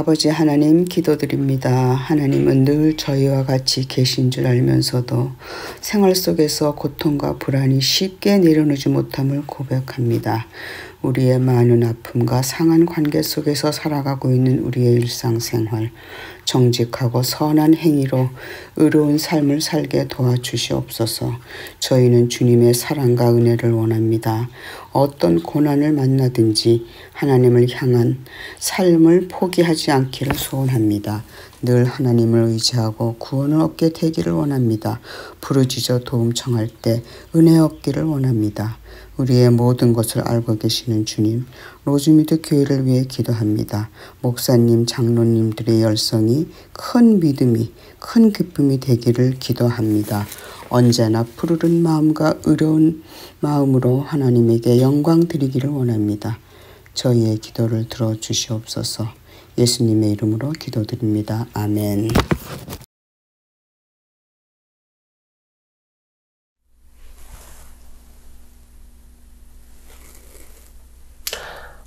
아버지 하나님 기도드립니다. 하나님은 늘 저희와 같이 계신 줄 알면서도 생활 속에서 고통과 불안이 쉽게 내려놓지 못함을 고백합니다. 우리의 많은 아픔과 상한 관계 속에서 살아가고 있는 우리의 일상생활, 정직하고 선한 행위로 의로운 삶을 살게 도와주시옵소서. 저희는 주님의 사랑과 은혜를 원합니다. 어떤 고난을 만나든지 하나님을 향한 삶을 포기하지 않기를 소원합니다. 늘 하나님을 의지하고 구원을 얻게 되기를 원합니다. 부르짖어 도움 청할 때 은혜 얻기를 원합니다. 우리의 모든 것을 알고 계시는 주님, 로즈미드 교회를 위해 기도합니다. 목사님, 장로님들의 열성이 큰 믿음이, 큰 기쁨이 되기를 기도합니다. 언제나 푸르른 마음과 의로운 마음으로 하나님에게 영광 드리기를 원합니다. 저희의 기도를 들어주시옵소서. 예수님의 이름으로 기도드립니다. 아멘.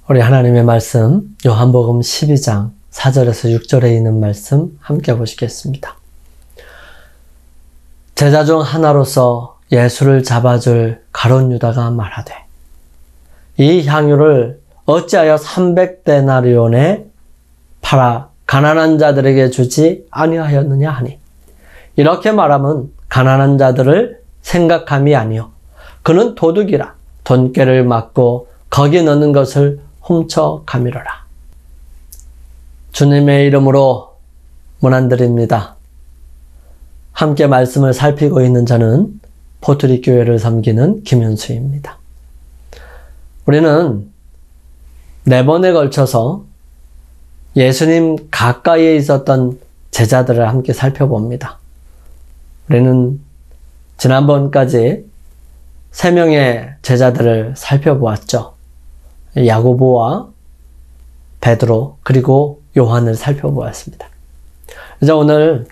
우리 하나님의 말씀 요한복음 12장 4절에서 6절에 있는 말씀 함께 보시겠습니다. 제자 중 하나로서 예수를 잡아줄 가룟 유다가 말하되 이 향유를 어찌하여 300데나리온에 팔아 가난한 자들에게 주지 아니하였느냐 하니, 이렇게 말하면 가난한 자들을 생각함이 아니요 그는 도둑이라 돈꾀를 맞고 거기 넣는 것을 훔쳐가미러라. 주님의 이름으로 문안드립니다. 함께 말씀을 살피고 있는 저는 포트리 교회를 섬기는 김윤수입니다. 우리는 4번에 걸쳐서 예수님 가까이에 있었던 제자들을 함께 살펴봅니다. 우리는 지난번까지 3명의 제자들을 살펴보았죠. 야고보와 베드로 그리고 요한을 살펴보았습니다. 이제 오늘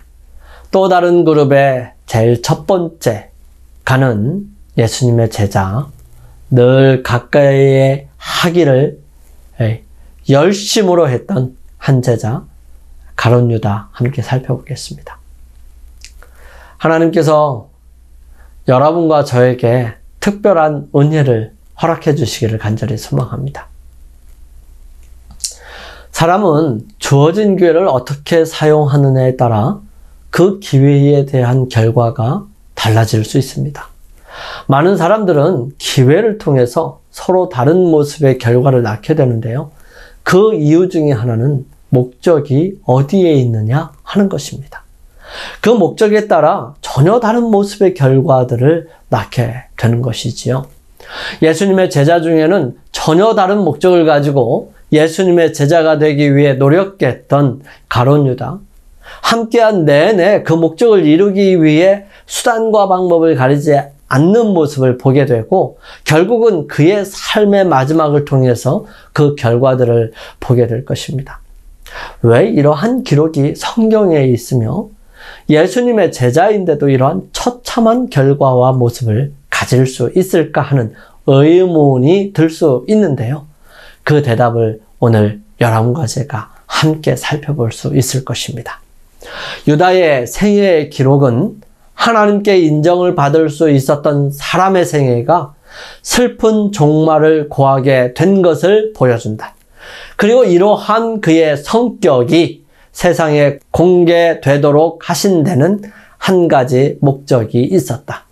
또 다른 그룹의 제일 첫 번째 가는 예수님의 제자, 늘 가까이에 하기를 열심으로 했던 한 제자 가룟 유다 함께 살펴보겠습니다. 하나님께서 여러분과 저에게 특별한 은혜를 허락해 주시기를 간절히 소망합니다. 사람은 주어진 기회를 어떻게 사용하느냐에 따라 그 기회에 대한 결과가 달라질 수 있습니다. 많은 사람들은 기회를 통해서 서로 다른 모습의 결과를 낳게 되는데요. 그 이유 중에 하나는 목적이 어디에 있느냐 하는 것입니다. 그 목적에 따라 전혀 다른 모습의 결과들을 낳게 되는 것이지요. 예수님의 제자 중에는 전혀 다른 목적을 가지고 예수님의 제자가 되기 위해 노력했던 가룟 유다, 함께한 내내 그 목적을 이루기 위해 수단과 방법을 가리지 않는 모습을 보게 되고 결국은 그의 삶의 마지막을 통해서 그 결과들을 보게 될 것입니다. 왜 이러한 기록이 성경에 있으며 예수님의 제자인데도 이러한 처참한 결과와 모습을 가질 수 있을까 하는 의문이 들 수 있는데요. 그 대답을 오늘 여러분과 제가 함께 살펴볼 수 있을 것입니다. 유다의 생애의 기록은 하나님께 인정을 받을 수 있었던 사람의 생애가 슬픈 종말을 고하게 된 것을 보여준다. 그리고 이러한 그의 성격이 세상에 공개되도록 하신 데는 한 가지 목적이 있었다.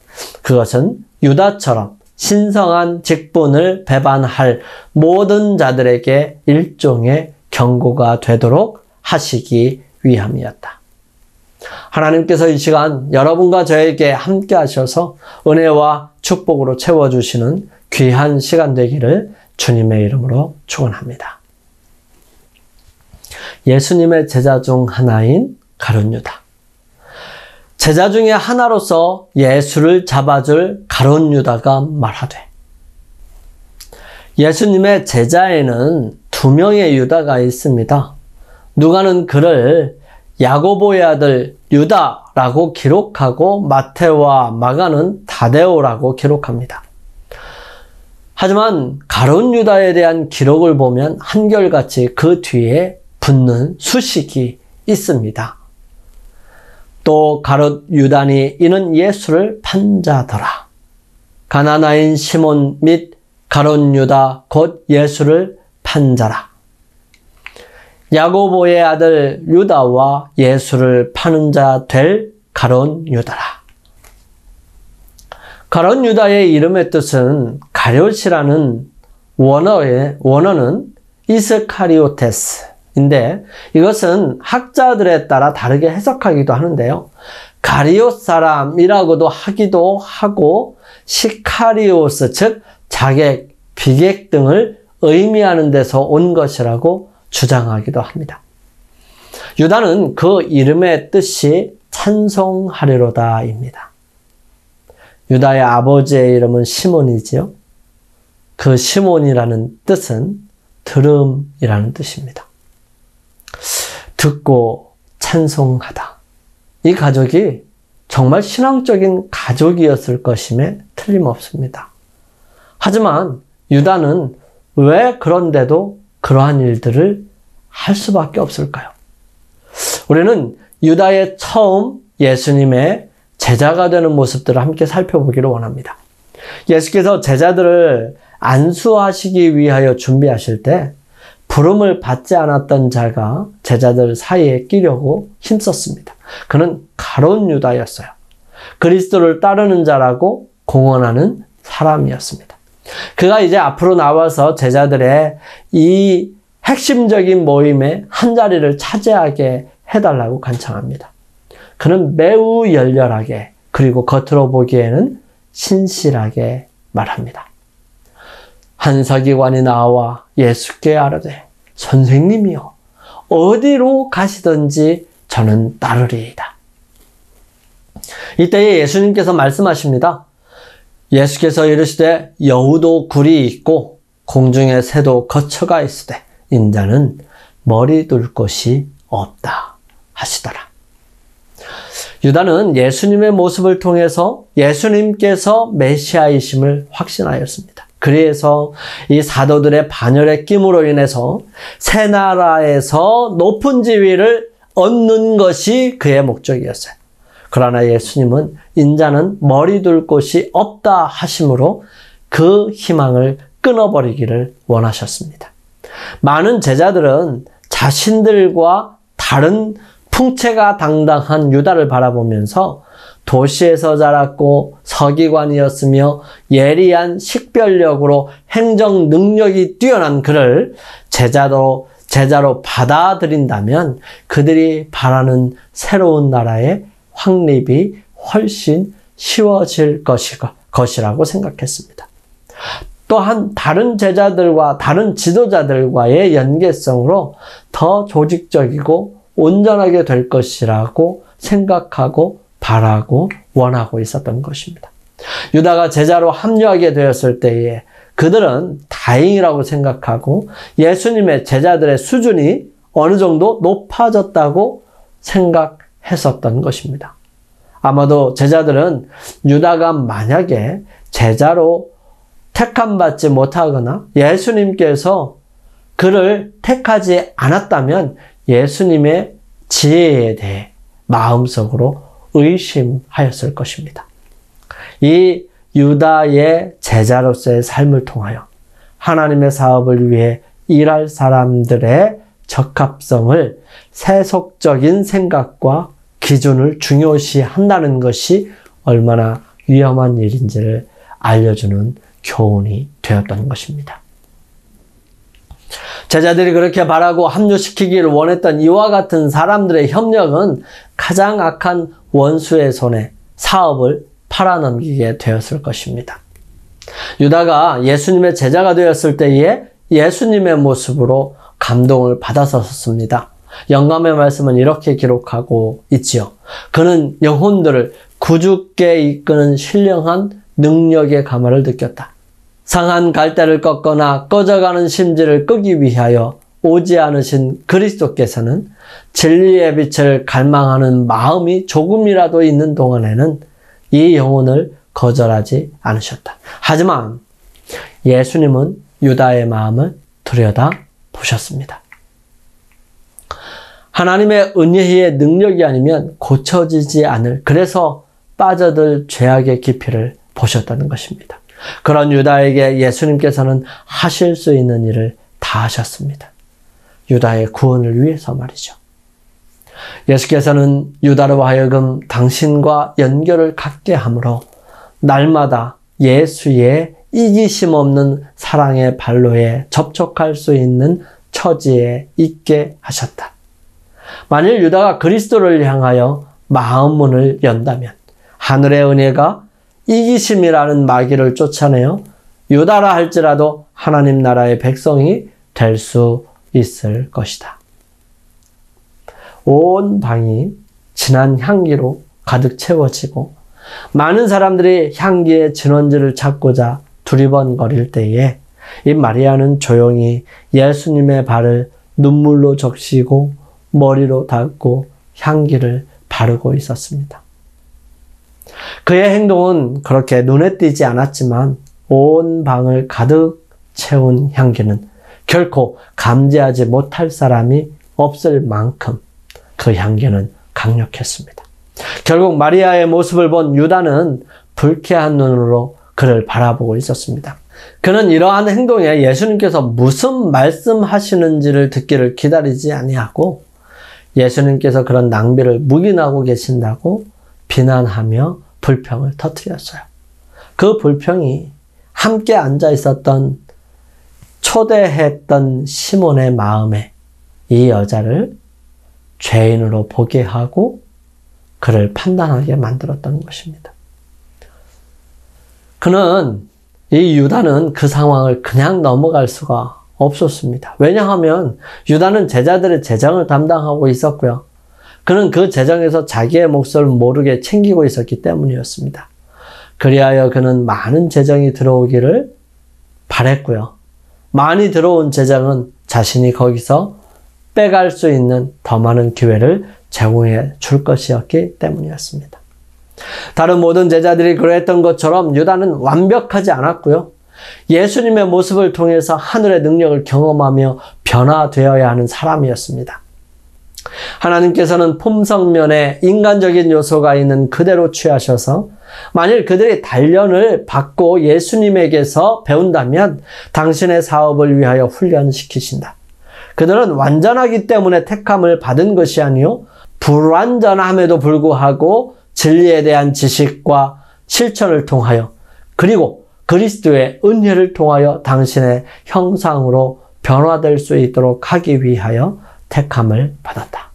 그것은 유다처럼 신성한 직분을 배반할 모든 자들에게 일종의 경고가 되도록 하시기 위함이었다. 하나님께서 이 시간 여러분과 저에게 함께 하셔서 은혜와 축복으로 채워주시는 귀한 시간 되기를 주님의 이름으로 축원합니다. 예수님의 제자 중 하나인 가룟 유다. 제자 중에 하나로서 예수를 잡아줄 가룟 유다가 말하되, 예수님의 제자에는 2명의 유다가 있습니다. 누가는 그를 야고보의 아들 유다라고 기록하고 마테오와 마가는 다데오라고 기록합니다. 하지만 가룟 유다에 대한 기록을 보면 한결같이 그 뒤에 붙는 수식이 있습니다. 또 가롯 유다니 이는 예수를 판 자더라. 가나나인 시몬 및 가롯 유다 곧 예수를 판 자라. 야고보의 아들 유다와 예수를 파는 자 될 가롯 유다라. 가롯 유다의 이름의 뜻은 가룟이라는 원어는 이스카리오테스인데 이것은 학자들에 따라 다르게 해석하기도 하는데요. 가리옷 사람이라고도 하기도 하고 시카리오스 즉 자객, 비객 등을 의미하는 데서 온 것이라고 주장하기도 합니다. 유다는 그 이름의 뜻이 찬송하리로다입니다. 유다의 아버지의 이름은 시몬이지요. 그 시몬이라는 뜻은 들음이라는 뜻입니다. 듣고 찬송하다. 이 가족이 정말 신앙적인 가족이었을 것임에 틀림없습니다. 하지만 유다는 왜 그런데도 그러한 일들을 할 수밖에 없을까요? 우리는 유다의 처음 예수님의 제자가 되는 모습들을 함께 살펴보기를 원합니다. 예수께서 제자들을 안수하시기 위하여 준비하실 때 부름을 받지 않았던 자가 제자들 사이에 끼려고 힘썼습니다. 그는 가롯 유다였어요. 그리스도를 따르는 자라고 공언하는 사람이었습니다. 그가 이제 앞으로 나와서 제자들의 이 핵심적인 모임의 한 자리를 차지하게 해달라고 간청합니다. 그는 매우 열렬하게 그리고 겉으로 보기에는 신실하게 말합니다. 한 서기관이 나와 예수께 아뢰되 선생님이여 어디로 가시든지 저는 따르리이다. 이때에 예수님께서 말씀하십니다. 예수께서 이르시되 여우도 굴이 있고 공중의 새도 거처가 있으되 인자는 머리 둘 곳이 없다 하시더라. 유다는 예수님의 모습을 통해서 예수님께서 메시아이심을 확신하였습니다. 그래서 이 사도들의 반열의 끼므로 인해서 새 나라에서 높은 지위를 얻는 것이 그의 목적이었어요. 그러나 예수님은 인자는 머리 둘 곳이 없다 하심으로 그 희망을 끊어버리기를 원하셨습니다. 많은 제자들은 자신들과 다른 풍채가 당당한 유다를 바라보면서 도시에서 자랐고 서기관이었으며 예리한 식별력으로 행정 능력이 뛰어난 그를 제자로 받아들인다면 그들이 바라는 새로운 나라의 확립이 훨씬 쉬워질 것이라고 생각했습니다. 또한 다른 제자들과 다른 지도자들과의 연계성으로 더 조직적이고 온전하게 될 것이라고 생각하고 바라고 원하고 있었던 것입니다. 유다가 제자로 합류하게 되었을 때에 그들은 다행이라고 생각하고 예수님의 제자들의 수준이 어느 정도 높아졌다고 생각했었던 것입니다. 아마도 제자들은 유다가 만약에 제자로 택함받지 못하거나 예수님께서 그를 택하지 않았다면 예수님의 지혜에 대해 마음속으로 의심하였을 것입니다. 이 유다의 제자로서의 삶을 통하여 하나님의 사업을 위해 일할 사람들의 적합성을 세속적인 생각과 기준을 중요시한다는 것이 얼마나 위험한 일인지를 알려주는 교훈이 되었던 것입니다. 제자들이 그렇게 바라고 합류시키기를 원했던 이와 같은 사람들의 협력은 가장 악한 원수의 손에 사업을 팔아넘기게 되었을 것입니다. 유다가 예수님의 제자가 되었을 때에 예수님의 모습으로 감동을 받았었습니다. 영감의 말씀은 이렇게 기록하고 있지요. 그는 영혼들을 구주께 이끄는 신령한 능력의 가마를 느꼈다. 상한 갈대를 꺾거나 꺼져가는 심지를 끄기 위하여 오지 않으신 그리스도께서는 진리의 빛을 갈망하는 마음이 조금이라도 있는 동안에는 이 영혼을 거절하지 않으셨다. 하지만 예수님은 유다의 마음을 들여다 보셨습니다. 하나님의 은혜의 능력이 아니면 고쳐지지 않을, 그래서 빠져들 죄악의 깊이를 보셨다는 것입니다. 그런 유다에게 예수님께서는 하실 수 있는 일을 다 하셨습니다. 유다의 구원을 위해서 말이죠. 예수께서는 유다로 하여금 당신과 연결을 갖게 함으로 날마다 예수의 이기심 없는 사랑의 발로에 접촉할 수 있는 처지에 있게 하셨다. 만일 유다가 그리스도를 향하여 마음문을 연다면 하늘의 은혜가 이기심이라는 마귀를 쫓아내어 유다라 할지라도 하나님 나라의 백성이 될 수 있을 것이다. 온 방이 진한 향기로 가득 채워지고 많은 사람들이 향기의 진원지를 찾고자 두리번거릴 때에 이 마리아는 조용히 예수님의 발을 눈물로 적시고 머리로 닦고 향기를 바르고 있었습니다. 그의 행동은 그렇게 눈에 띄지 않았지만 온 방을 가득 채운 향기는 결코 감지하지 못할 사람이 없을 만큼 그 향기는 강력했습니다. 결국 마리아의 모습을 본 유다는 불쾌한 눈으로 그를 바라보고 있었습니다. 그는 이러한 행동에 예수님께서 무슨 말씀하시는지를 듣기를 기다리지 아니하고 예수님께서 그런 낭비를 묵인하고 계신다고 비난하며 불평을 터뜨렸어요. 그 불평이 함께 앉아 있었던 초대했던 시몬의 마음에 이 여자를 죄인으로 보게 하고 그를 판단하게 만들었던 것입니다. 이 유다는 그 상황을 그냥 넘어갈 수가 없었습니다. 왜냐하면 유다는 제자들의 재정을 담당하고 있었고요. 그는 그 재정에서 자기의 몫을 모르게 챙기고 있었기 때문이었습니다. 그리하여 그는 많은 재정이 들어오기를 바랬고요. 많이 들어온 재정은 자신이 거기서 빼갈 수 있는 더 많은 기회를 제공해 줄 것이었기 때문이었습니다. 다른 모든 제자들이 그랬던 것처럼 유다는 완벽하지 않았고요. 예수님의 모습을 통해서 하늘의 능력을 경험하며 변화되어야 하는 사람이었습니다. 하나님께서는 품성면에 인간적인 요소가 있는 그대로 취하셔서 만일 그들이 단련을 받고 예수님에게서 배운다면 당신의 사업을 위하여 훈련시키신다. 그들은 완전하기 때문에 택함을 받은 것이 아니요 불완전함에도 불구하고 진리에 대한 지식과 실천을 통하여 그리고 그리스도의 은혜를 통하여 당신의 형상으로 변화될 수 있도록 하기 위하여 택함을 받았다.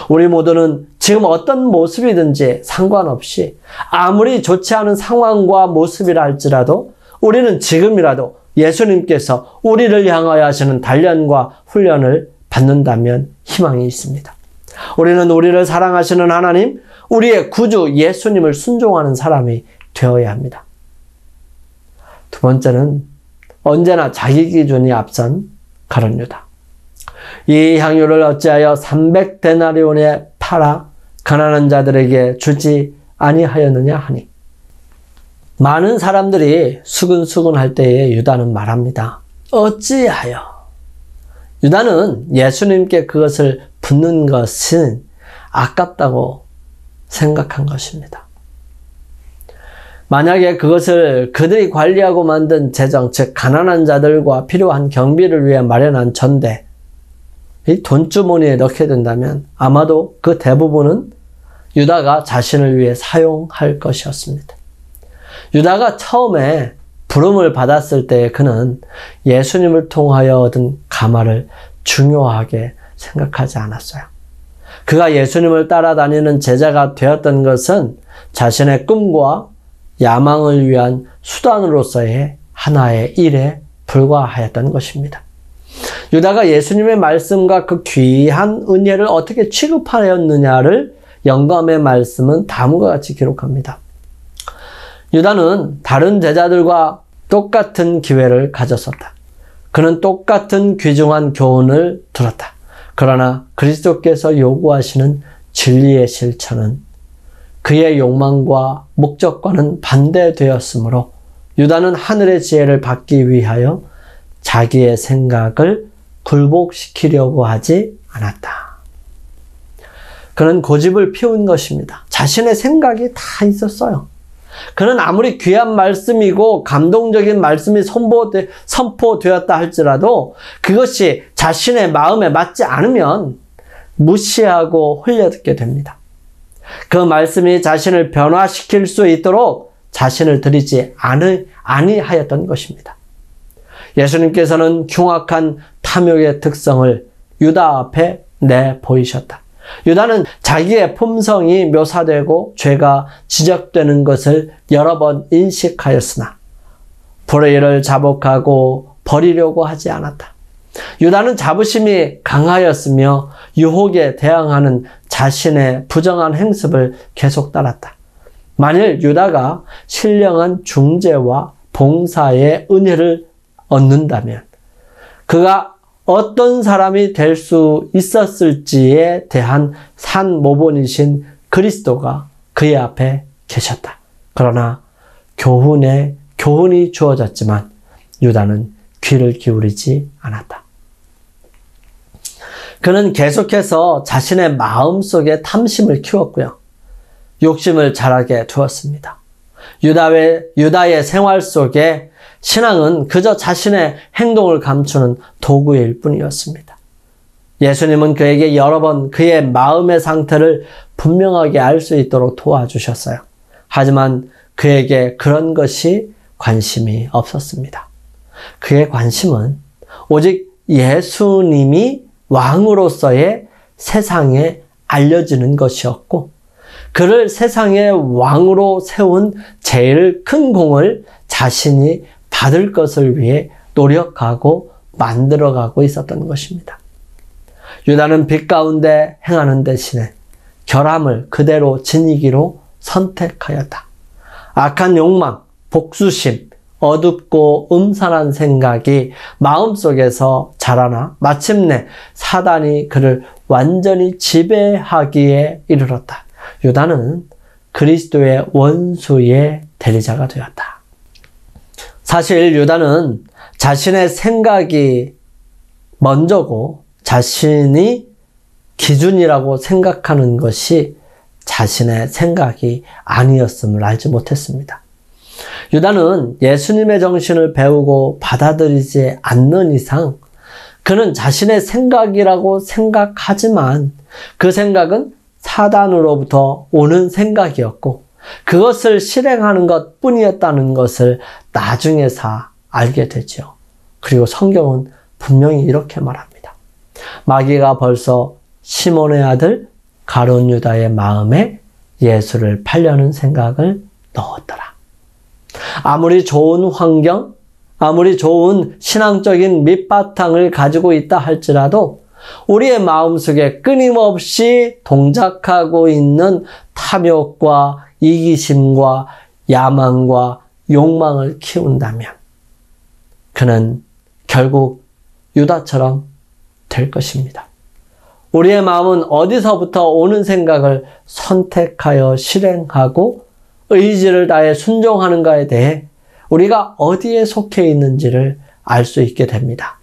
우리 모두는 지금 어떤 모습이든지 상관없이 아무리 좋지 않은 상황과 모습이라 할지라도 우리는 지금이라도 예수님께서 우리를 향하여 하시는 단련과 훈련을 받는다면 희망이 있습니다. 우리는 우리를 사랑하시는 하나님, 우리의 구주 예수님을 순종하는 사람이 되어야 합니다. 두 번째는 언제나 자기 기준이 앞선 가룟 유다. 이 향유를 어찌하여 300데나리온에 팔아 가난한 자들에게 주지 아니하였느냐 하니 많은 사람들이 수근수근 할 때에 유다는 말합니다. 어찌하여? 유다는 예수님께 그것을 붓는 것은 아깝다고 생각한 것입니다. 만약에 그것을 그들이 관리하고 만든 재정, 즉 가난한 자들과 필요한 경비를 위해 마련한 전대, 이 돈주머니에 넣게 된다면 아마도 그 대부분은 유다가 자신을 위해 사용할 것이었습니다. 유다가 처음에 부름을 받았을 때 그는 예수님을 통하여 얻은 가마를 중요하게 생각하지 않았어요. 그가 예수님을 따라다니는 제자가 되었던 것은 자신의 꿈과 야망을 위한 수단으로서의 하나의 일에 불과하였던 것입니다. 유다가 예수님의 말씀과 그 귀한 은혜를 어떻게 취급하였느냐를 영감의 말씀은 다음과 같이 기록합니다. 유다는 다른 제자들과 똑같은 기회를 가졌었다. 그는 똑같은 귀중한 교훈을 들었다. 그러나 그리스도께서 요구하시는 진리의 실천은 그의 욕망과 목적과는 반대되었으므로 유다는 하늘의 지혜를 받기 위하여 자기의 생각을 굴복시키려고 하지 않았다. 그는 고집을 피운 것입니다. 자신의 생각이 다 있었어요. 그는 아무리 귀한 말씀이고 감동적인 말씀이 선포되었다 할지라도 그것이 자신의 마음에 맞지 않으면 무시하고 흘려듣게 됩니다. 그 말씀이 자신을 변화시킬 수 있도록 자신을 들이지 아니하였던 것입니다. 예수님께서는 흉악한 탐욕의 특성을 유다 앞에 내보이셨다. 유다는 자기의 품성이 묘사되고 죄가 지적되는 것을 여러 번 인식하였으나 불의를 자복하고 버리려고 하지 않았다. 유다는 자부심이 강하였으며 유혹에 대항하는 자신의 부정한 행습을 계속 따랐다. 만일 유다가 신령한 중재와 봉사의 은혜를 얻는다면 그가 어떤 사람이 될 수 있었을지에 대한 산모본이신 그리스도가 그의 앞에 계셨다. 그러나 교훈이 주어졌지만 유다는 귀를 기울이지 않았다. 그는 계속해서 자신의 마음속에 탐심을 키웠고요. 욕심을 자라게 두었습니다. 유다의 생활 속에 신앙은 그저 자신의 행동을 감추는 도구일 뿐이었습니다. 예수님은 그에게 여러 번 그의 마음의 상태를 분명하게 알 수 있도록 도와주셨어요. 하지만 그에게 그런 것이 관심이 없었습니다. 그의 관심은 오직 예수님이 왕으로서의 세상에 알려지는 것이었고 그를 세상의 왕으로 세운 제일 큰 공을 자신이 받을 것을 위해 노력하고 만들어가고 있었던 것입니다. 유다는 빛 가운데 행하는 대신에 결함을 그대로 지니기로 선택하였다. 악한 욕망, 복수심, 어둡고 음산한 생각이 마음속에서 자라나 마침내 사단이 그를 완전히 지배하기에 이르렀다. 유다는 그리스도의 원수의 대리자가 되었다. 사실 유다는 자신의 생각이 먼저고 자신이 기준이라고 생각하는 것이 자신의 생각이 아니었음을 알지 못했습니다. 유다는 예수님의 정신을 배우고 받아들이지 않는 이상 그는 자신의 생각이라고 생각하지만 그 생각은 사단으로부터 오는 생각이었고 그것을 실행하는 것 뿐이었다는 것을 나중에서 알게 되죠. 그리고 성경은 분명히 이렇게 말합니다. 마귀가 벌써 시몬의 아들 가룟 유다의 마음에 예수를 팔려는 생각을 넣었더라. 아무리 좋은 환경, 아무리 좋은 신앙적인 밑바탕을 가지고 있다 할지라도 우리의 마음속에 끊임없이 동작하고 있는 탐욕과 이기심과 야망과 욕망을 키운다면 그는 결국 유다처럼 될 것입니다. 우리의 마음은 어디서부터 오는 생각을 선택하여 실행하고 의지를 다해 순종하는가에 대해 우리가 어디에 속해 있는지를 알 수 있게 됩니다.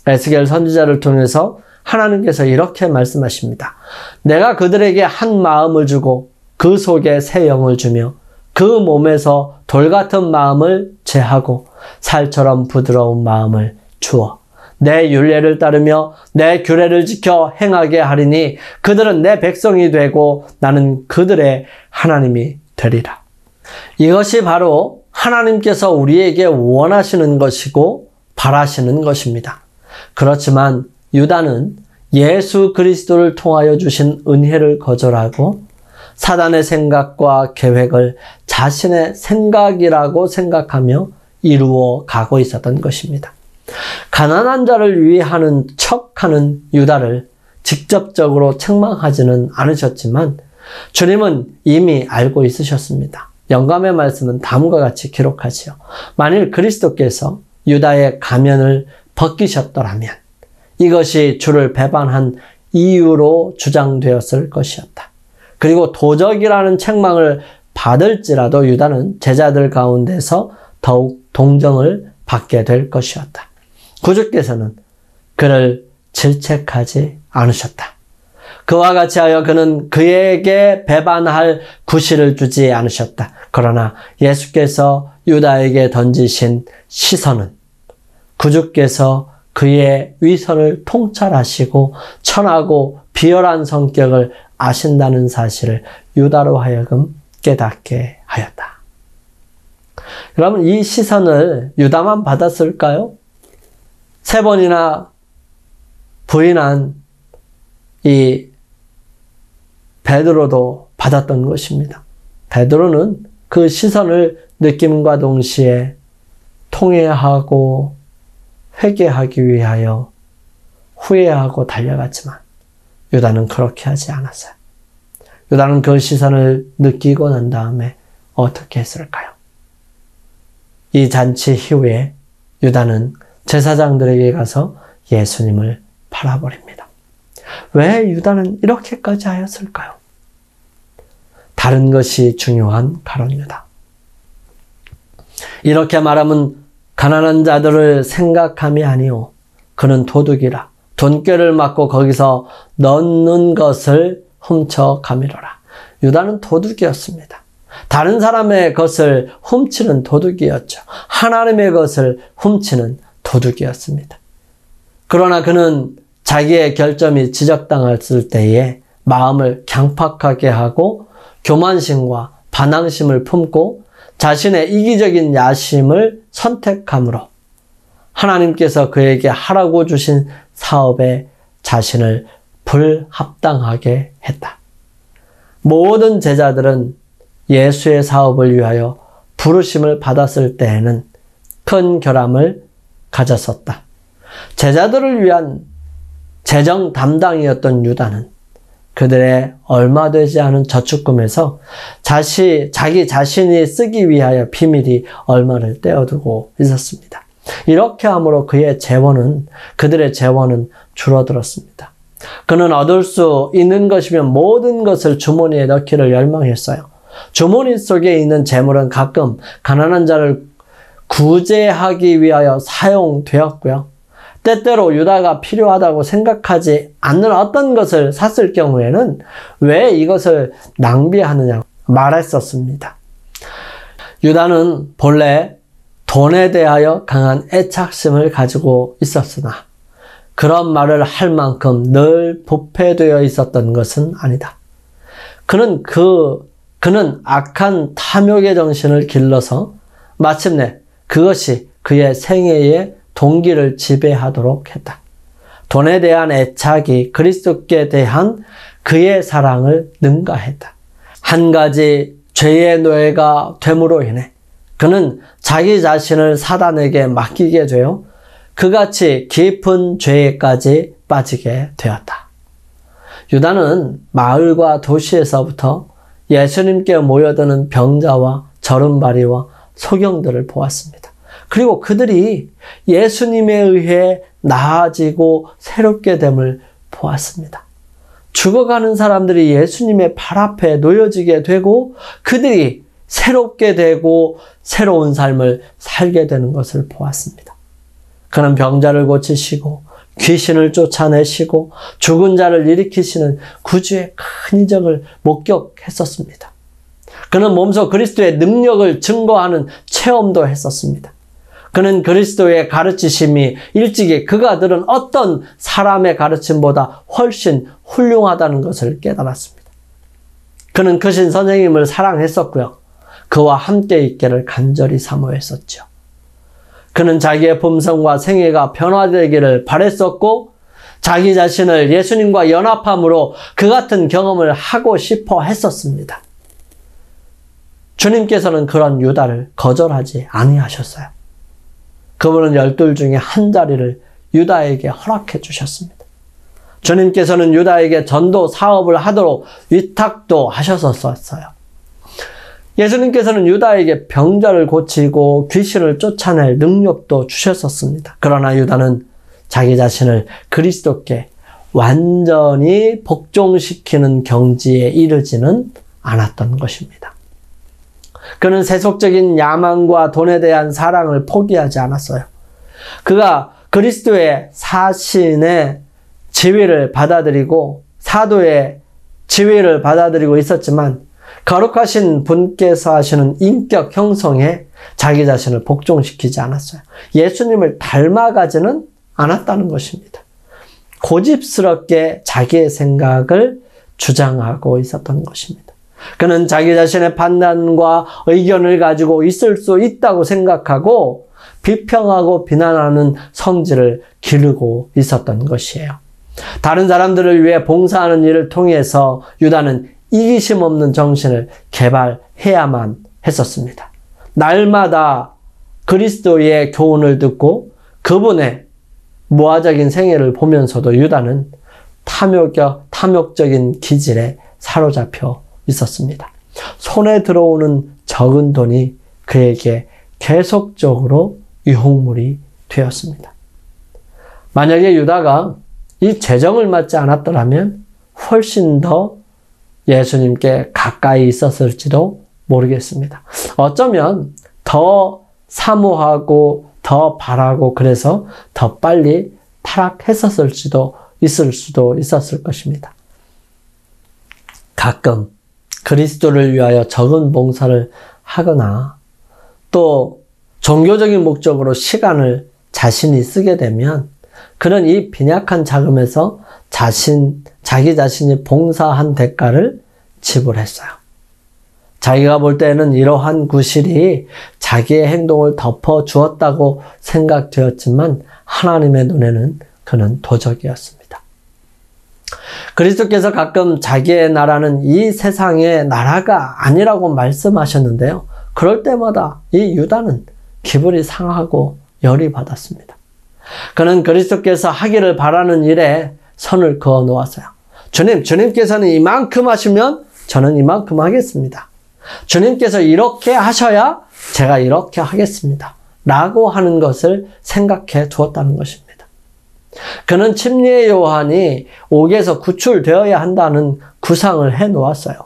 에스겔 선지자를 통해서 하나님께서 이렇게 말씀하십니다. 내가 그들에게 한 마음을 주고 그 속에 새 영을 주며 그 몸에서 돌 같은 마음을 제하고 살처럼 부드러운 마음을 주어 내 율례를 따르며 내 규례를 지켜 행하게 하리니 그들은 내 백성이 되고 나는 그들의 하나님이 되리라. 이것이 바로 하나님께서 우리에게 원하시는 것이고 바라시는 것입니다. 그렇지만 유다는 예수 그리스도를 통하여 주신 은혜를 거절하고 사단의 생각과 계획을 자신의 생각이라고 생각하며 이루어 가고 있었던 것입니다. 가난한 자를 위하는 척하는 유다를 직접적으로 책망하지는 않으셨지만 주님은 이미 알고 있으셨습니다. 영감의 말씀은 다음과 같이 기록하지요. 만일 그리스도께서 유다의 가면을 벗기셨더라면 이것이 주를 배반한 이유로 주장되었을 것이었다. 그리고 도적이라는 책망을 받을지라도 유다는 제자들 가운데서 더욱 동정을 받게 될 것이었다. 구주께서는 그를 질책하지 않으셨다. 그와 같이 하여 그는 그에게 배반할 구실을 주지 않으셨다. 그러나 예수께서 유다에게 던지신 시선은 구주께서 그의 위선을 통찰하시고 천하고 비열한 성격을 아신다는 사실을 유다로 하여금 깨닫게 하였다. 여러분, 이 시선을 유다만 받았을까요? 3번이나 부인한 이 베드로도 받았던 것입니다. 베드로는 그 시선을 느낌과 동시에 통회하고 회개하기 위하여 후회하고 달려갔지만 유다는 그렇게 하지 않았어요. 유다는 그 시선을 느끼고 난 다음에 어떻게 했을까요? 이 잔치 이후에 유다는 제사장들에게 가서 예수님을 팔아버립니다. 왜 유다는 이렇게까지 하였을까요? 다른 것이 중요한 가룟 유다. 이렇게 말하면 가난한 자들을 생각함이 아니오. 그는 도둑이라. 돈꾀를 맞고 거기서 넣는 것을 훔쳐 가미로라. 유다는 도둑이었습니다. 다른 사람의 것을 훔치는 도둑이었죠. 하나님의 것을 훔치는 도둑이었습니다. 그러나 그는 자기의 결점이 지적당했을 때에 마음을 강팍하게 하고 교만심과 반항심을 품고 자신의 이기적인 야심을 선택함으로 하나님께서 그에게 하라고 주신 사업에 자신을 불합당하게 했다. 모든 제자들은 예수의 사업을 위하여 부르심을 받았을 때에는 큰 결함을 가졌었다. 제자들을 위한 재정 담당이었던 유다는 그들의 얼마 되지 않은 저축금에서 자기 자신이 쓰기 위하여 비밀히 얼마를 떼어두고 있었습니다. 이렇게 함으로 그들의 재원은 줄어들었습니다. 그는 얻을 수 있는 것이면 모든 것을 주머니에 넣기를 열망했어요. 주머니 속에 있는 재물은 가끔 가난한 자를 구제하기 위하여 사용되었고요. 때때로 유다가 필요하다고 생각하지 않는 어떤 것을 샀을 경우에는 왜 이것을 낭비하느냐 말했었습니다. 유다는 본래 돈에 대하여 강한 애착심을 가지고 있었으나 그런 말을 할 만큼 늘 부패되어 있었던 것은 아니다. 그는 악한 탐욕의 정신을 길러서 마침내 그것이 그의 생애의 동기를 지배하도록 했다. 돈에 대한 애착이 그리스도께 대한 그의 사랑을 능가했다. 한 가지 죄의 노예가 됨으로 인해 그는 자기 자신을 사단에게 맡기게 되어 그같이 깊은 죄에까지 빠지게 되었다. 유다는 마을과 도시에서부터 예수님께 모여드는 병자와 저른바리와 소경들을 보았습니다. 그리고 그들이 예수님에 의해 나아지고 새롭게 됨을 보았습니다. 죽어가는 사람들이 예수님의 발 앞에 놓여지게 되고 그들이 새롭게 되고 새로운 삶을 살게 되는 것을 보았습니다. 그는 병자를 고치시고 귀신을 쫓아내시고 죽은 자를 일으키시는 구주의 큰 이적을 목격했었습니다. 그는 몸소 그리스도의 능력을 증거하는 체험도 했었습니다. 그는 그리스도의 가르치심이 일찍이 그가 들은 어떤 사람의 가르침보다 훨씬 훌륭하다는 것을 깨달았습니다. 그는 크신 선생님을 사랑했었고요. 그와 함께 있기를 간절히 사모했었죠. 그는 자기의 품성과 생애가 변화되기를 바랬었고 자기 자신을 예수님과 연합함으로 그 같은 경험을 하고 싶어 했었습니다. 주님께서는 그런 유다를 거절하지 아니하셨어요. 그분은 12 중에 한 자리를 유다에게 허락해 주셨습니다. 주님께서는 유다에게 전도 사업을 하도록 위탁도 하셨었어요. 예수님께서는 유다에게 병자를 고치고 귀신을 쫓아낼 능력도 주셨었습니다. 그러나 유다는 자기 자신을 그리스도께 완전히 복종시키는 경지에 이르지는 않았던 것입니다. 그는 세속적인 야망과 돈에 대한 사랑을 포기하지 않았어요. 그가 그리스도의 사신의 지위를 받아들이고 사도의 지위를 받아들이고 있었지만 거룩하신 분께서 하시는 인격 형성에 자기 자신을 복종시키지 않았어요. 예수님을 닮아가지는 않았다는 것입니다. 고집스럽게 자기의 생각을 주장하고 있었던 것입니다. 그는 자기 자신의 판단과 의견을 가지고 있을 수 있다고 생각하고 비평하고 비난하는 성질을 기르고 있었던 것이에요. 다른 사람들을 위해 봉사하는 일을 통해서 유다는 이기심 없는 정신을 개발해야만 했었습니다. 날마다 그리스도의 교훈을 듣고 그분의 무화적인 생애를 보면서도 유다는 탐욕적인 기질에 사로잡혀 있었습니다. 손에 들어오는 적은 돈이 그에게 계속적으로 유혹물이 되었습니다. 만약에 유다가 이 재정을 맞지 않았더라면 훨씬 더 예수님께 가까이 있었을지도 모르겠습니다. 어쩌면 더 사모하고 더 바라고 그래서 더 빨리 타락했었을지도 있었을 것입니다. 가끔 그리스도를 위하여 적은 봉사를 하거나 또 종교적인 목적으로 시간을 자신이 쓰게 되면 그는 이 빈약한 자금에서 자기 자신이 봉사한 대가를 지불했어요. 자기가 볼 때는 이러한 구실이 자기의 행동을 덮어주었다고 생각되었지만 하나님의 눈에는 그는 도적이었습니다. 그리스도께서 가끔 자기의 나라는 이 세상의 나라가 아니라고 말씀하셨는데요. 그럴 때마다 이 유다는 기분이 상하고 열이 받았습니다. 그는 그리스도께서 하기를 바라는 일에 선을 그어 놓았어요. 주님께서는 이만큼 하시면 저는 이만큼 하겠습니다. 주님께서 이렇게 하셔야 제가 이렇게 하겠습니다. 라고 하는 것을 생각해 두었다는 것입니다. 그는 침례 요한이 옥에서 구출되어야 한다는 구상을 해 놓았어요.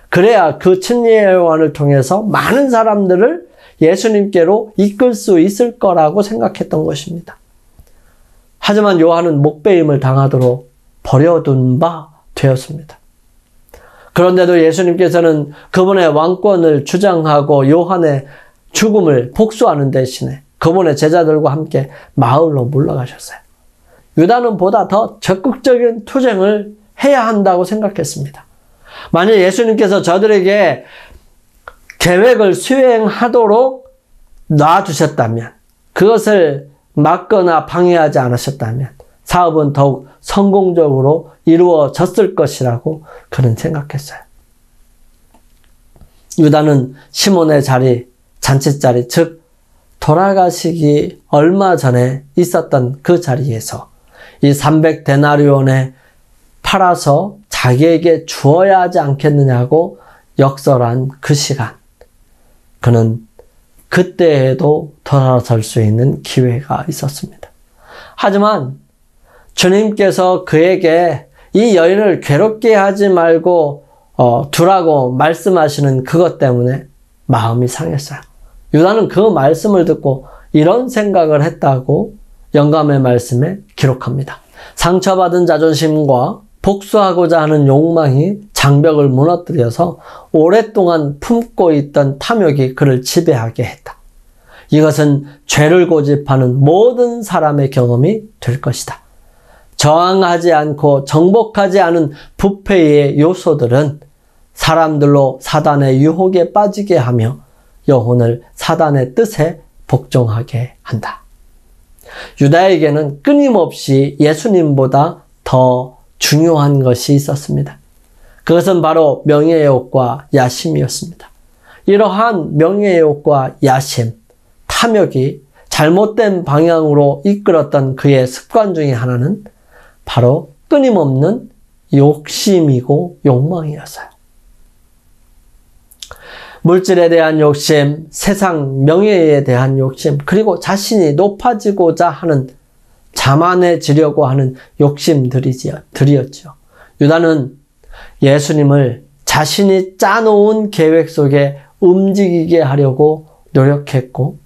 그래야 그 침례 요한을 통해서 많은 사람들을 예수님께로 이끌 수 있을 거라고 생각했던 것입니다. 하지만 요한은 목베임을 당하도록 버려둔 바 되었습니다. 그런데도 예수님께서는 그분의 왕권을 주장하고 요한의 죽음을 복수하는 대신에 그분의 제자들과 함께 마을로 물러가셨어요. 유다는 보다 더 적극적인 투쟁을 해야 한다고 생각했습니다. 만약 예수님께서 저들에게 계획을 수행하도록 놔두셨다면, 그것을 막거나 방해하지 않으셨다면 사업은 더욱 성공적으로 이루어졌을 것이라고 그는 생각했어요. 유다는 시몬의 잔치자리, 즉 돌아가시기 얼마 전에 있었던 그 자리에서 이 300데나리온에 팔아서 자기에게 주어야 하지 않겠느냐고 역설한 그 시간, 그는 그때에도 돌아설 수 있는 기회가 있었습니다. 하지만 주님께서 그에게 이 여인을 괴롭게 하지 말고 두라고 말씀하시는 그것 때문에 마음이 상했어요. 유다는 그 말씀을 듣고 이런 생각을 했다고 영감의 말씀에 기록합니다. 상처받은 자존심과 복수하고자 하는 욕망이 장벽을 무너뜨려서 오랫동안 품고 있던 탐욕이 그를 지배하게 했다. 이것은 죄를 고집하는 모든 사람의 경험이 될 것이다. 저항하지 않고 정복하지 않은 부패의 요소들은 사람들로 사단의 유혹에 빠지게 하며 영혼을 사단의 뜻에 복종하게 한다. 유다에게는 끊임없이 예수님보다 더 중요한 것이 있었습니다. 그것은 바로 명예욕과 야심이었습니다. 이러한 명예욕과 야심, 탐욕이 잘못된 방향으로 이끌었던 그의 습관 중에 하나는 바로 끊임없는 욕심이고 욕망이었어요. 물질에 대한 욕심, 세상 명예에 대한 욕심, 그리고 자신이 높아지고자 하는, 자만해지려고 하는 욕심들이었죠. 유다는 예수님을 자신이 짜놓은 계획 속에 움직이게 하려고 노력했고,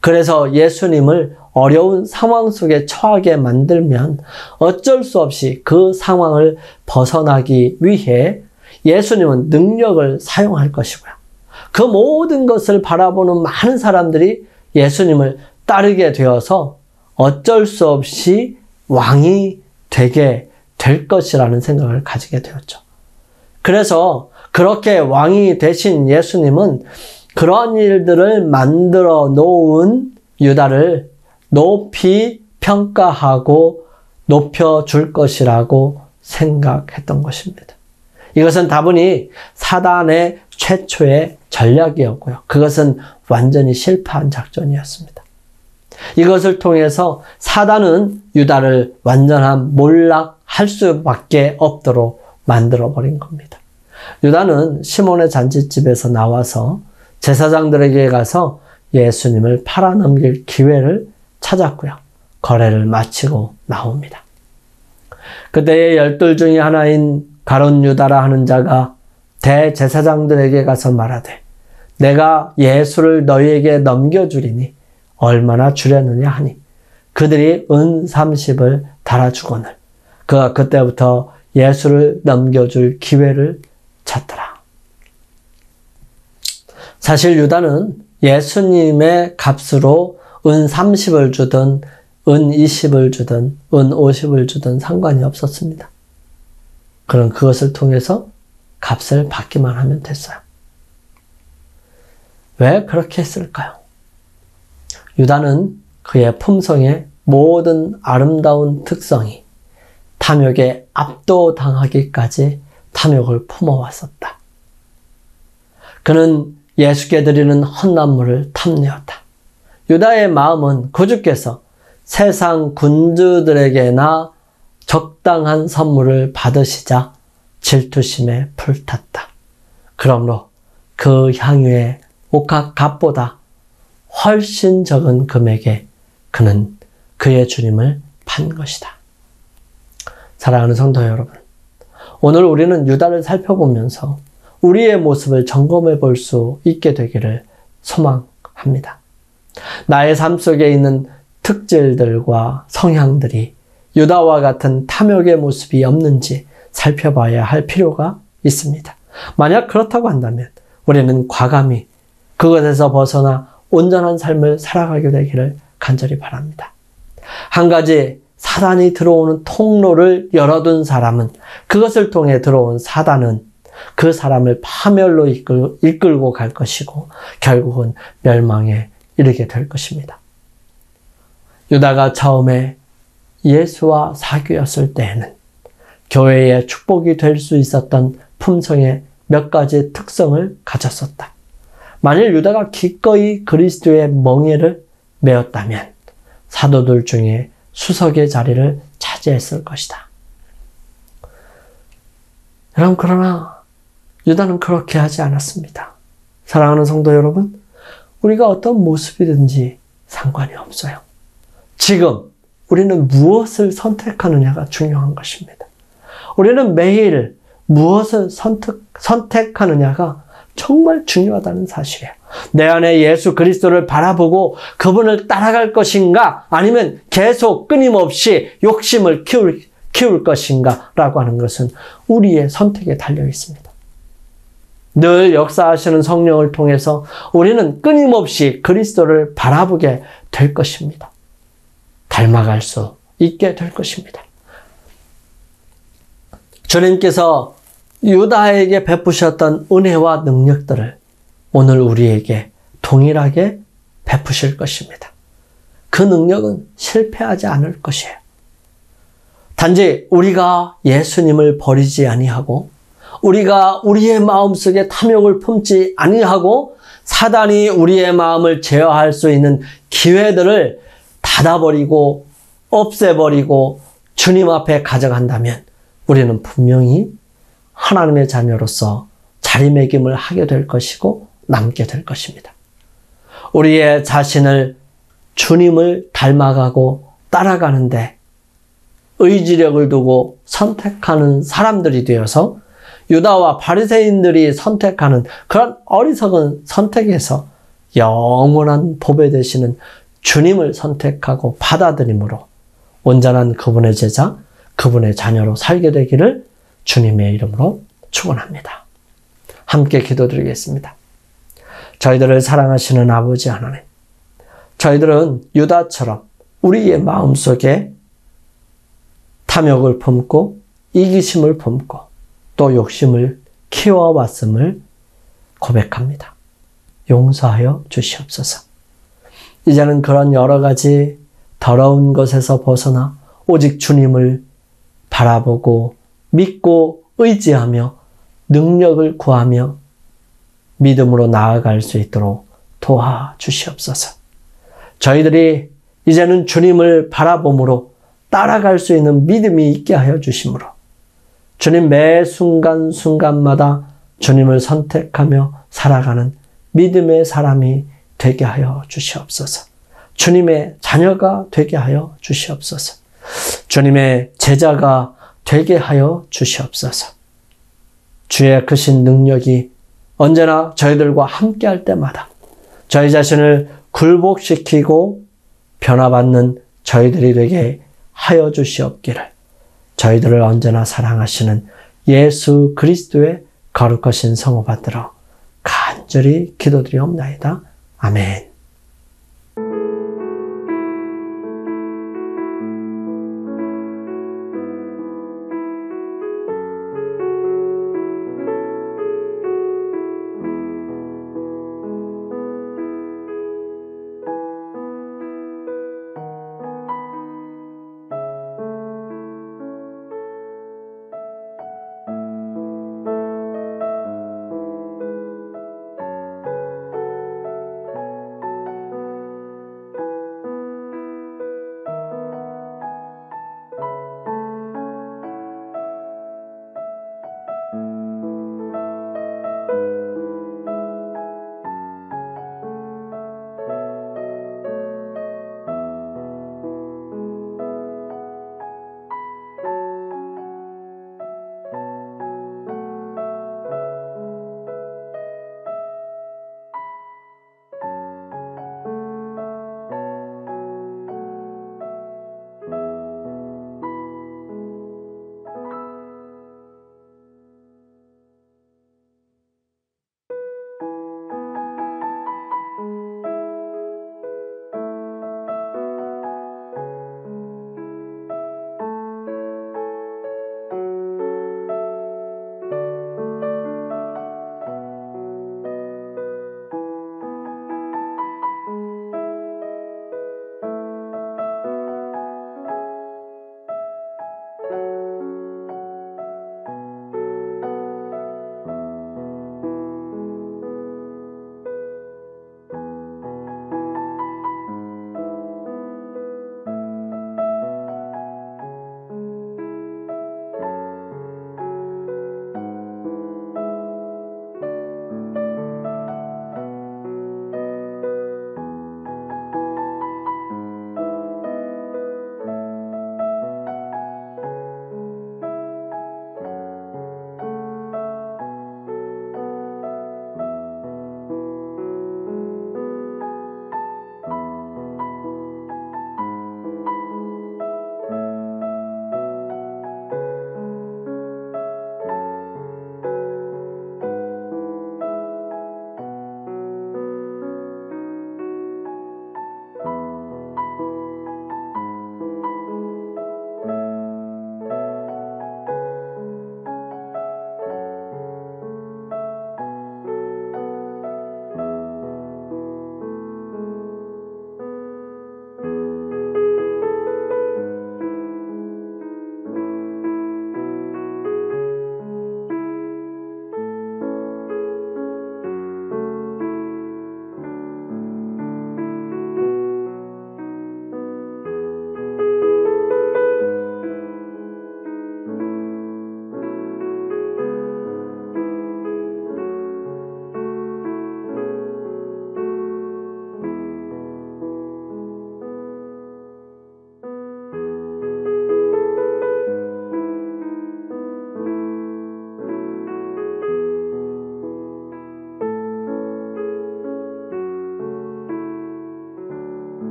그래서 예수님을 어려운 상황 속에 처하게 만들면 어쩔 수 없이 그 상황을 벗어나기 위해 예수님은 능력을 사용할 것이고요. 그 모든 것을 바라보는 많은 사람들이 예수님을 따르게 되어서 어쩔 수 없이 왕이 되게 될 것이라는 생각을 가지게 되었죠. 그래서 그렇게 왕이 되신 예수님은 그런 일들을 만들어 놓은 유다를 높이 평가하고 높여줄 것이라고 생각했던 것입니다. 이것은 다분히 사단의 최초의 전략이었고요. 그것은 완전히 실패한 작전이었습니다. 이것을 통해서 사단은 유다를 완전한 몰락할 수밖에 없도록 만들어버린 겁니다. 유다는 시몬의 잔치집에서 나와서 제사장들에게 가서 예수님을 팔아넘길 기회를 찾았고요. 거래를 마치고 나옵니다. 그때의 12 중에 하나인 가룟 유다라 하는 자가 대제사장들에게 가서 말하되 내가 예수를 너희에게 넘겨주리니 얼마나 주려느냐 하니 그들이 은 30을 달아주거늘 그가 그때부터 예수를 넘겨줄 기회를 찾더라. 사실 유다는 예수님의 값으로 은 30을 주든 은 20을 주든 은 50을 주든 상관이 없었습니다. 그럼 그것을 통해서 값을 받기만 하면 됐어요. 왜 그렇게 했을까요? 유다는 그의 품성의 모든 아름다운 특성이 탐욕에 압도당하기까지 탐욕을 품어왔었다. 그는 예수께 드리는 헛난물을 탐내었다. 유다의 마음은 구주께서 세상 군주들에게나 적당한 선물을 받으시자 질투심에 불탔다. 그러므로 그 향유의 옥합 값보다 훨씬 적은 금액에 그는 그의 주님을 판 것이다. 사랑하는 성도 여러분, 오늘 우리는 유다를 살펴보면서 우리의 모습을 점검해 볼 수 있게 되기를 소망합니다. 나의 삶 속에 있는 특질들과 성향들이 유다와 같은 탐욕의 모습이 없는지 살펴봐야 할 필요가 있습니다. 만약 그렇다고 한다면 우리는 과감히 그것에서 벗어나 온전한 삶을 살아가게 되기를 간절히 바랍니다. 한 가지 사단이 들어오는 통로를 열어둔 사람은 그것을 통해 들어온 사단은 그 사람을 파멸로 이끌고 갈 것이고 결국은 멸망에 이르게 될 것입니다. 유다가 처음에 예수와 사귀었을 때에는 교회의 축복이 될 수 있었던 품성의 몇 가지 특성을 가졌었다. 만일 유다가 기꺼이 그리스도의 멍에를 메었다면 사도들 중에 수석의 자리를 차지했을 것이다. 여러분, 그러나 유다는 그렇게 하지 않았습니다. 사랑하는 성도 여러분, 우리가 어떤 모습이든지 상관이 없어요. 지금 우리는 무엇을 선택하느냐가 중요한 것입니다. 우리는 매일 무엇을 선택하느냐가 정말 중요하다는 사실이에요. 내 안에 예수 그리스도를 바라보고 그분을 따라갈 것인가 아니면 계속 끊임없이 욕심을 키울 것인가 라고 하는 것은 우리의 선택에 달려 있습니다. 늘 역사하시는 성령을 통해서 우리는 끊임없이 그리스도를 바라보게 될 것입니다. 닮아갈 수 있게 될 것입니다. 주님께서 유다에게 베푸셨던 은혜와 능력들을 오늘 우리에게 동일하게 베푸실 것입니다. 그 능력은 실패하지 않을 것이에요. 단지 우리가 예수님을 버리지 아니하고 우리가 우리의 마음속에 탐욕을 품지 아니하고 사단이 우리의 마음을 제어할 수 있는 기회들을 닫아버리고 없애버리고 주님 앞에 가져간다면 우리는 분명히 하나님의 자녀로서 자리매김을 하게 될 것이고 남게 될 것입니다. 우리의 자신을 주님을 닮아가고 따라가는데 의지력을 두고 선택하는 사람들이 되어서 유다와 바리새인들이 선택하는 그런 어리석은 선택에서 영원한 보배 되시는 주님을 선택하고 받아들임으로 온전한 그분의 제자, 그분의 자녀로 살게 되기를 주님의 이름으로 축원합니다. 함께 기도드리겠습니다. 저희들을 사랑하시는 아버지 하나님, 저희들은 유다처럼 우리의 마음속에 탐욕을 품고 이기심을 품고 또 욕심을 키워왔음을 고백합니다. 용서하여 주시옵소서. 이제는 그런 여러 가지 더러운 것에서 벗어나 오직 주님을 바라보고 믿고 의지하며 능력을 구하며 믿음으로 나아갈 수 있도록 도와주시옵소서. 저희들이 이제는 주님을 바라봄으로 따라갈 수 있는 믿음이 있게 하여 주심으로 주님 매 순간순간마다 주님을 선택하며 살아가는 믿음의 사람이 되게 하여 주시옵소서. 주님의 자녀가 되게 하여 주시옵소서. 주님의 제자가 되게 하여 주시옵소서. 주의 크신 능력이 언제나 저희들과 함께 할 때마다 저희 자신을 굴복시키고 변화받는 저희들이 되게 하여 주시옵기를 저희들을 언제나 사랑하시는 예수 그리스도의 거룩하신 성호 받들어 간절히 기도드리옵나이다. 아멘.